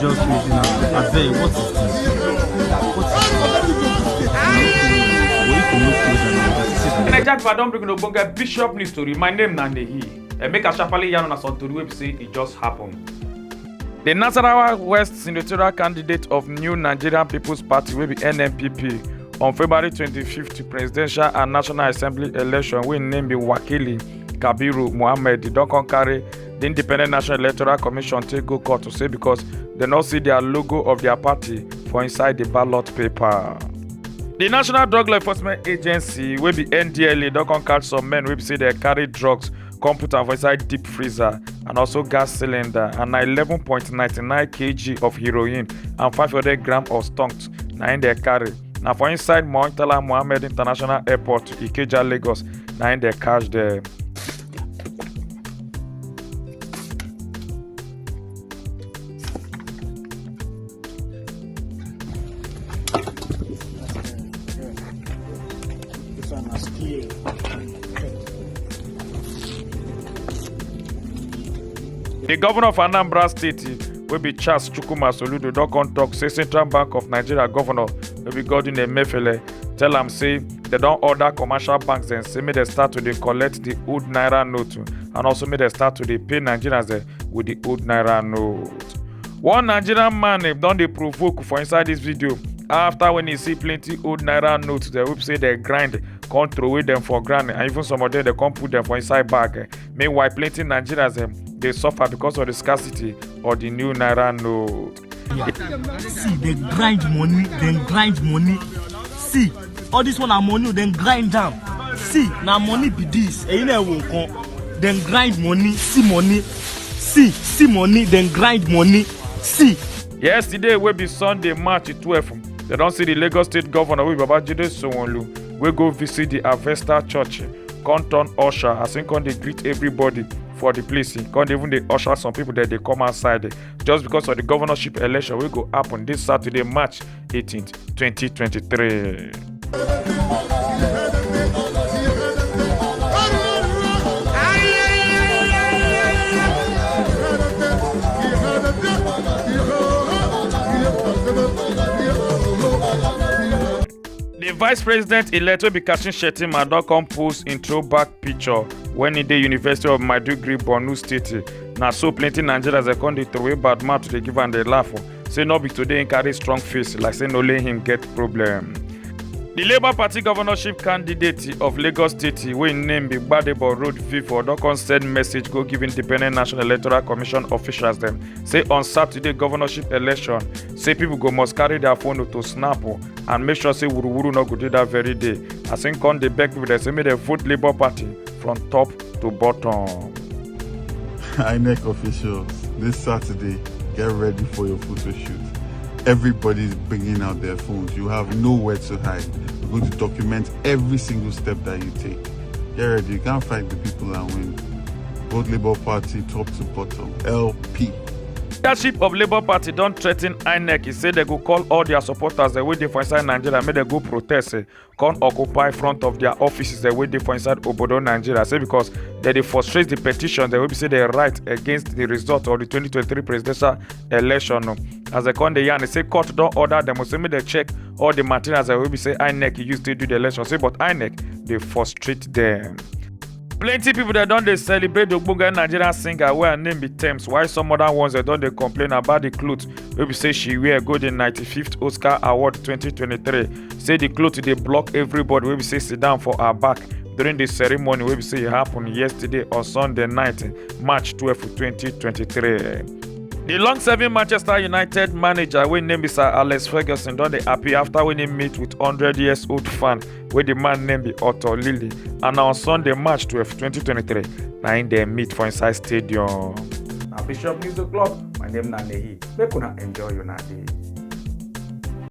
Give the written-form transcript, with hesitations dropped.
just crazy now. I beg, what is this? I don't bring no bunga Bishop news story. My name Nanehi. And make a sharply yarn on a son to the website. It just happened. The Nasarawa West senatorial candidate of New Nigerian People's Party will be NNPP on February 25th to presidential and National Assembly election will name be Wakili Kabiru Muhammad. They don't carry the Independent National Electoral Commission take go court to say because they not see their logo of their party for inside the ballot paper. The National Drug Law Enforcement Agency will be NDLA don't catch some men will say they carry drugs, computer for inside deep freezer and also gas cylinder and 11.99 kg of heroin and 500 grams of stunts na in they carry. Now for inside Murtala Mohammed International Airport, Ikeja, Lagos, na in they catch there. The governor of Anambra State will be Charles Chukwuma Soludo don't talk say Central Bank of Nigeria governor will be Godwin Emefiele tell am say they don't order commercial banks and say may they start to dey collect the old naira note and also may they start to dey pay Nigerians with the old naira note. One Nigerian man don dey provoke for inside this video after when he see plenty old naira notes they will say they grind come throw away them for ground and even some of them they come put them for inside bag. Meanwhile plenty Nigerians they suffer because of the scarcity of the new naira note. See, they grind money. See, all this one are money, then grind down. See, now money be this. Then grind money, see money. See money, then grind money. See. Yesterday will be Sunday, March 12th. They don't see the Lagos State Governor with Babajide Sanwo-Olu. We go visit the Avesta Church. Come turn usher as in come they greet everybody for the place. Can't even they usher some people that they come outside just because of the governorship election will go happen this Saturday, March 18th, 2023. The Vice President-elect will be Kashim Shettima don come post in throwback picture when in the University of Maiduguri, Borno State. Now so plenty Nigerians they come dey throw away bad mouth to give am the laugh. Say no be today him carry strong face like say no let him get problem. The Labour Party governorship candidate of Lagos State wey name be Gbadebo Road Vivo don come send message go give Independent National Electoral Commission officials them. Say on Saturday governorship election, say people go must carry their phone to snap and make sure say wuru no go do that very day. As in come dey beg people they say make they vote Labour Party from top to bottom. INEC officials, this Saturday, get ready for your photo shoot. Everybody's bringing out their phones. You have nowhere to hide. We're going to document every single step that you take. Get ready. You can't fight the people and win. Vote Labour Party top to bottom. LP. Leadership of Labour Party don't threaten INEC. He said they go call all their supporters they waiting for inside Nigeria. May they go protest. Come occupy front of their offices they waiting for inside Obodo, Nigeria. Say because they frustrate the petition. They will say they right against the result of the 2023 presidential election. As they come the yarn, they say court don't order them. So may they check all the materials that will be say INEC used to do the election. Say but INEC they frustrate them. Plenty people that don't they celebrate the Ogbonge Nigerian singer where her name be Thames, while some other ones that don't they complain about the clothes wey be say she wear go the 95th Oscar Award 2023. Say the clothes they block everybody wey be say sit down for her back during the ceremony wey be say it happened yesterday on Sunday night, March 12, 2023. The long-serving Manchester United manager wey name is Sir Alex Ferguson don dey happy after when he meet with 100-year-old fan wey the man name be Otto Lily, and on Sunday, March 12, 2023, na im dem meet for inside stadium. Na BishopNewso'clock, my name na Nehi. Make una enjoy una day.